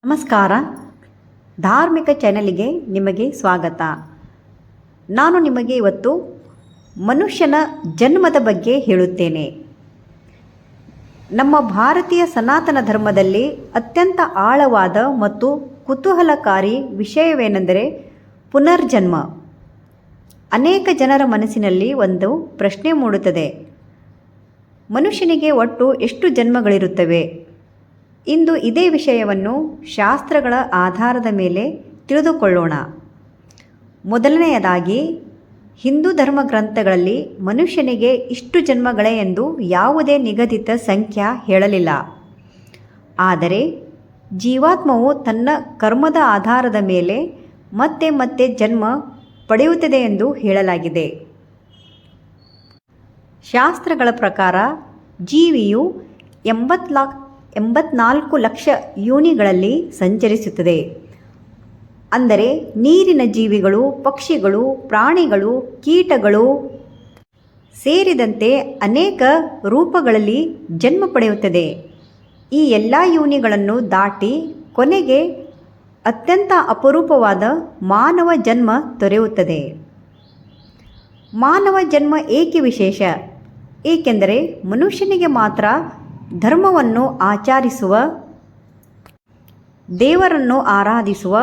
ನಮಸ್ಕಾರ. ಧಾರ್ಮಿಕ ಚಾನೆಲ್ಗೆ ನಿಮಗೆ ಸ್ವಾಗತ. ನಾನು ನಿಮಗೆ ಇವತ್ತು ಮನುಷ್ಯನ ಜನ್ಮದ ಬಗ್ಗೆ ಹೇಳುತ್ತೇನೆ. ನಮ್ಮ ಭಾರತೀಯ ಸನಾತನ ಧರ್ಮದಲ್ಲಿ ಅತ್ಯಂತ ಆಳವಾದ ಮತ್ತು ಕುತೂಹಲಕಾರಿ ವಿಷಯವೇನೆಂದರೆ ಪುನರ್ಜನ್ಮ. ಅನೇಕ ಜನರ ಮನಸ್ಸಿನಲ್ಲಿ ಒಂದು ಪ್ರಶ್ನೆ ಮೂಡುತ್ತದೆ, ಮನುಷ್ಯನಿಗೆ ಒಟ್ಟು ಎಷ್ಟು ಜನ್ಮಗಳಿರುತ್ತವೆ? ಇಂದು ಇದೇ ವಿಷಯವನ್ನು ಶಾಸ್ತ್ರಗಳ ಆಧಾರದ ಮೇಲೆ ತಿಳಿದುಕೊಳ್ಳೋಣ. ಮೊದಲನೆಯದಾಗಿ, ಹಿಂದೂ ಧರ್ಮ ಗ್ರಂಥಗಳಲ್ಲಿ ಮನುಷ್ಯನಿಗೆ ಇಷ್ಟು ಜನ್ಮಗಳೇ ಎಂದು ಯಾವುದೇ ನಿಗದಿತ ಸಂಖ್ಯೆ ಹೇಳಲಿಲ್ಲ. ಆದರೆ ಜೀವಾತ್ಮವು ತನ್ನ ಕರ್ಮದ ಆಧಾರದ ಮೇಲೆ ಮತ್ತೆ ಮತ್ತೆ ಜನ್ಮ ಪಡೆಯುತ್ತದೆ ಎಂದು ಹೇಳಲಾಗಿದೆ. ಶಾಸ್ತ್ರಗಳ ಪ್ರಕಾರ ಜೀವಿಯು 84 ಲಕ್ಷ ಯೋನಿಗಳಲ್ಲಿ ಸಂಚರಿಸುತ್ತದೆ. ಅಂದರೆ ನೀರಿನ ಜೀವಿಗಳು, ಪಕ್ಷಿಗಳು, ಪ್ರಾಣಿಗಳು, ಕೀಟಗಳು ಸೇರಿದಂತೆ ಅನೇಕ ರೂಪಗಳಲ್ಲಿ ಜನ್ಮ ಪಡೆಯುತ್ತದೆ. ಈ ಎಲ್ಲ ಯೋನಿಗಳನ್ನು ದಾಟಿ ಕೊನೆಗೆ ಅತ್ಯಂತ ಅಪರೂಪವಾದ ಮಾನವ ಜನ್ಮ ದೊರೆಯುತ್ತದೆ. ಮಾನವ ಜನ್ಮ ಏಕೆ ವಿಶೇಷ? ಏಕೆಂದರೆ ಮನುಷ್ಯನಿಗೆ ಮಾತ್ರ ಧರ್ಮವನ್ನು ಆಚರಿಸುವ, ದೇವರನ್ನು ಆರಾಧಿಸುವ,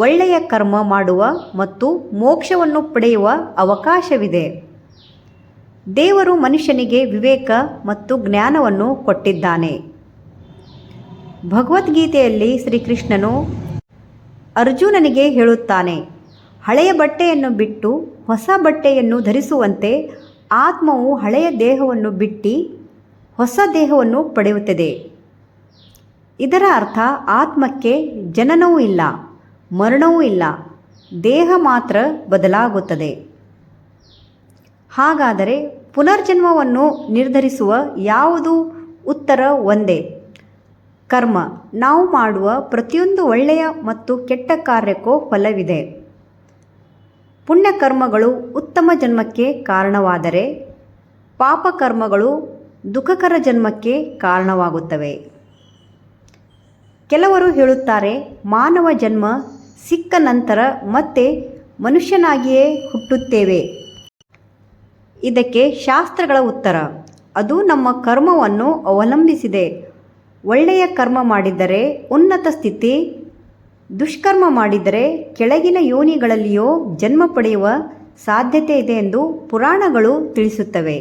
ಒಳ್ಳೆಯ ಕರ್ಮ ಮಾಡುವ ಮತ್ತು ಮೋಕ್ಷವನ್ನು ಪಡೆಯುವ ಅವಕಾಶವಿದೆ. ದೇವರು ಮನುಷ್ಯನಿಗೆ ವಿವೇಕ ಮತ್ತು ಜ್ಞಾನವನ್ನು ಕೊಟ್ಟಿದ್ದಾನೆ. ಭಗವದ್ಗೀತೆಯಲ್ಲಿ ಶ್ರೀಕೃಷ್ಣನು ಅರ್ಜುನನಿಗೆ ಹೇಳುತ್ತಾನೆ, ಹಳೆಯ ಬಟ್ಟೆಯನ್ನು ಬಿಟ್ಟು ಹೊಸ ಬಟ್ಟೆಯನ್ನು ಧರಿಸುವಂತೆ ಆತ್ಮವು ಹಳೆಯ ದೇಹವನ್ನು ಬಿಟ್ಟು ಹೊಸ ದೇಹವನ್ನು ಪಡೆಯುತ್ತದೆ. ಇದರ ಅರ್ಥ ಆತ್ಮಕ್ಕೆ ಜನನವೂ ಇಲ್ಲ, ಮರಣವೂ ಇಲ್ಲ, ದೇಹ ಮಾತ್ರ ಬದಲಾಗುತ್ತದೆ. ಹಾಗಾದರೆ ಪುನರ್ಜನ್ಮವನ್ನು ನಿರ್ಧರಿಸುವ ಯಾವುದು? ಉತ್ತರ ಒಂದೇ, ಕರ್ಮ. ನಾವು ಮಾಡುವ ಪ್ರತಿಯೊಂದು ಒಳ್ಳೆಯ ಮತ್ತು ಕೆಟ್ಟ ಕಾರ್ಯಕ್ಕೂ ಫಲವಿದೆ. ಪುಣ್ಯಕರ್ಮಗಳು ಉತ್ತಮ ಜನ್ಮಕ್ಕೆ ಕಾರಣವಾದರೆ, ಪಾಪಕರ್ಮಗಳು ದುಃಖಕರ ಜನ್ಮಕ್ಕೆ ಕಾರಣವಾಗುತ್ತವೆ. ಕೆಲವರು ಹೇಳುತ್ತಾರೆ, ಮಾನವ ಜನ್ಮ ಸಿಕ್ಕ ನಂತರ ಮತ್ತೆ ಮನುಷ್ಯನಾಗಿಯೇ ಹುಟ್ಟುತ್ತೇವೆ. ಇದಕ್ಕೆ ಶಾಸ್ತ್ರಗಳ ಉತ್ತರ, ಅದು ನಮ್ಮ ಕರ್ಮವನ್ನು ಅವಲಂಬಿಸಿದೆ. ಒಳ್ಳೆಯ ಕರ್ಮ ಮಾಡಿದ್ದರೆ ಉನ್ನತ ಸ್ಥಿತಿ, ದುಷ್ಕರ್ಮ ಮಾಡಿದರೆ ಕೆಳಗಿನ ಯೋನಿಗಳಲ್ಲಿಯೂ ಜನ್ಮ ಪಡೆಯುವ ಸಾಧ್ಯತೆ ಇದೆ ಎಂದು ಪುರಾಣಗಳು ತಿಳಿಸುತ್ತವೆ.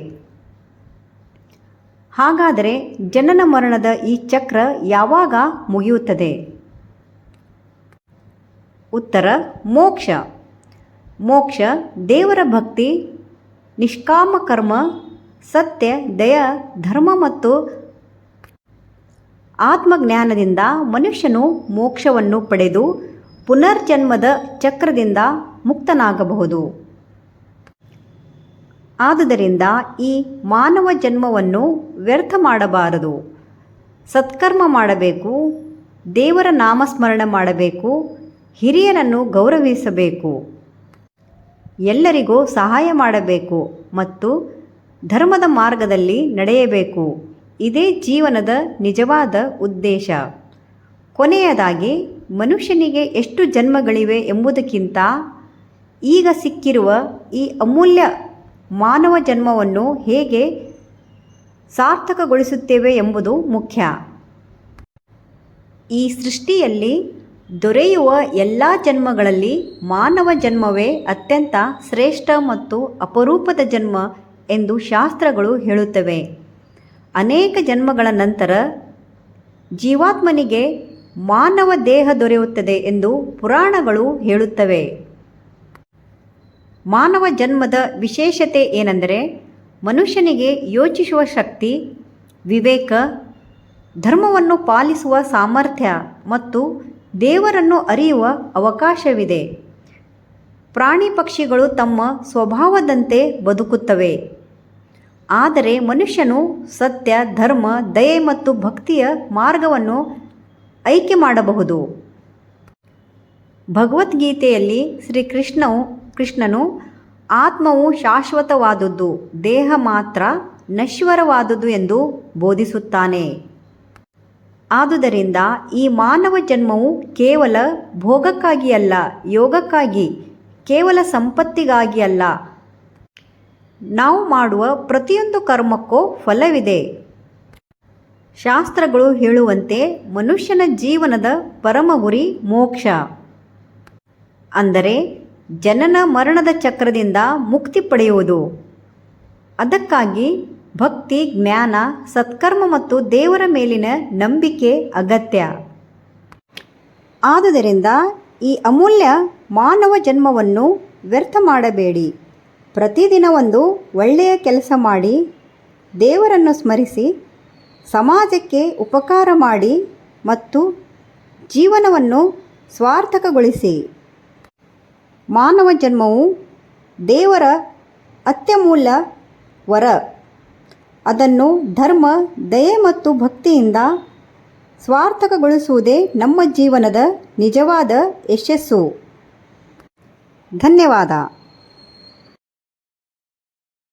ಹಾಗಾದರೆ ಜನನ ಮರಣದ ಈ ಚಕ್ರ ಯಾವಾಗ ಮುಗಿಯುತ್ತದೆ? ಉತ್ತರ, ಮೋಕ್ಷ. ಮೋಕ್ಷ ದೇವರ ಭಕ್ತಿ, ನಿಷ್ಕಾಮ ಕರ್ಮ, ಸತ್ಯ, ದಯ, ಧರ್ಮ ಮತ್ತು ಆತ್ಮಜ್ಞಾನದಿಂದ ಮನುಷ್ಯನು ಮೋಕ್ಷವನ್ನು ಪಡೆದು ಪುನರ್ಜನ್ಮದ ಚಕ್ರದಿಂದ ಮುಕ್ತನಾಗಬಹುದು. ಆದುದರಿಂದ ಈ ಮಾನವ ಜನ್ಮವನ್ನು ವ್ಯರ್ಥ ಮಾಡಬಾರದು. ಸತ್ಕರ್ಮ ಮಾಡಬೇಕು, ದೇವರ ನಾಮಸ್ಮರಣ ಮಾಡಬೇಕು, ಹಿರಿಯರನ್ನು ಗೌರವಿಸಬೇಕು, ಎಲ್ಲರಿಗೂ ಸಹಾಯ ಮಾಡಬೇಕು ಮತ್ತು ಧರ್ಮದ ಮಾರ್ಗದಲ್ಲಿ ನಡೆಯಬೇಕು. ಇದೇ ಜೀವನದ ನಿಜವಾದ ಉದ್ದೇಶ. ಕೊನೆಯದಾಗಿ, ಮನುಷ್ಯನಿಗೆ ಎಷ್ಟು ಜನ್ಮಗಳಿವೆ ಎಂಬುದಕ್ಕಿಂತ ಈಗ ಸಿಕ್ಕಿರುವ ಈ ಅಮೂಲ್ಯ ಮಾನವ ಜನ್ಮವನ್ನು ಹೇಗೆ ಸಾರ್ಥಕಗೊಳಿಸುತ್ತೇವೆ ಎಂಬುದು ಮುಖ್ಯ. ಈ ಸೃಷ್ಟಿಯಲ್ಲಿ ದೊರೆಯುವ ಎಲ್ಲ ಜನ್ಮಗಳಲ್ಲಿ ಮಾನವ ಜನ್ಮವೇ ಅತ್ಯಂತ ಶ್ರೇಷ್ಠ ಮತ್ತು ಅಪರೂಪದ ಜನ್ಮ ಎಂದು ಶಾಸ್ತ್ರಗಳು ಹೇಳುತ್ತವೆ. ಅನೇಕ ಜನ್ಮಗಳ ನಂತರ ಜೀವಾತ್ಮನಿಗೆ ಮಾನವ ದೇಹ ದೊರೆಯುತ್ತದೆ ಎಂದು ಪುರಾಣಗಳು ಹೇಳುತ್ತವೆ. ಮಾನವ ಜನ್ಮದ ವಿಶೇಷತೆ ಏನೆಂದರೆ, ಮನುಷ್ಯನಿಗೆ ಯೋಚಿಸುವ ಶಕ್ತಿ, ವಿವೇಕ, ಧರ್ಮವನ್ನು ಪಾಲಿಸುವ ಸಾಮರ್ಥ್ಯ ಮತ್ತು ದೇವರನ್ನು ಅರಿಯುವ ಅವಕಾಶವಿದೆ. ಪ್ರಾಣಿ ಪಕ್ಷಿಗಳು ತಮ್ಮ ಸ್ವಭಾವದಂತೆ ಬದುಕುತ್ತವೆ. ಆದರೆ ಮನುಷ್ಯನು ಸತ್ಯ, ಧರ್ಮ, ದಯೆ ಮತ್ತು ಭಕ್ತಿಯ ಮಾರ್ಗವನ್ನು ಆಯ್ಕೆ ಮಾಡಬಹುದು. ಭಗವದ್ಗೀತೆಯಲ್ಲಿ ಶ್ರೀಕೃಷ್ಣನು ಆತ್ಮವು ಶಾಶ್ವತವಾದುದು, ದೇಹ ಮಾತ್ರ ನಶ್ವರವಾದುದು ಎಂದು ಬೋಧಿಸುತ್ತಾನೆ. ಆದುದರಿಂದ ಈ ಮಾನವ ಜನ್ಮವು ಕೇವಲ ಭೋಗಕ್ಕಾಗಿ ಅಲ್ಲ, ಯೋಗಕ್ಕಾಗಿ, ಕೇವಲ ಸಂಪತ್ತಿಗಾಗಿ ಅಲ್ಲ. ನಾವು ಮಾಡುವ ಪ್ರತಿಯೊಂದು ಕರ್ಮಕ್ಕೂ ಫಲವಿದೆ. ಶಾಸ್ತ್ರಗಳು ಹೇಳುವಂತೆ ಮನುಷ್ಯನ ಜೀವನದ ಪರಮ ಗುರಿ ಮೋಕ್ಷ, ಅಂದರೆ ಜನನ ಮರಣದ ಚಕ್ರದಿಂದ ಮುಕ್ತಿ ಪಡೆಯುವುದು. ಅದಕ್ಕಾಗಿ ಭಕ್ತಿ, ಜ್ಞಾನ, ಸತ್ಕರ್ಮ ಮತ್ತು ದೇವರ ಮೇಲಿನ ನಂಬಿಕೆ ಅಗತ್ಯ. ಆದುದರಿಂದ ಈ ಅಮೂಲ್ಯ ಮಾನವ ಜನ್ಮವನ್ನು ವ್ಯರ್ಥ ಮಾಡಬೇಡಿ. ಪ್ರತಿದಿನ ಒಂದು ಒಳ್ಳೆಯ ಕೆಲಸ ಮಾಡಿ, ದೇವರನ್ನು ಸ್ಮರಿಸಿ, ಸಮಾಜಕ್ಕೆ ಉಪಕಾರ ಮಾಡಿ ಮತ್ತು ಜೀವನವನ್ನು ಸಾರ್ಥಕಗೊಳಿಸಿ. ಮಾನವ ಜನ್ಮವು ದೇವರ ಅತ್ಯಮೂಲ್ಯ ವರ. ಅದನ್ನು ಧರ್ಮ, ದಯೆ ಮತ್ತು ಭಕ್ತಿಯಿಂದ ಸಾರ್ಥಕಗೊಳಿಸುವುದೇ ನಮ್ಮ ಜೀವನದ ನಿಜವಾದ ಯಶಸ್ಸು. ಧನ್ಯವಾದ.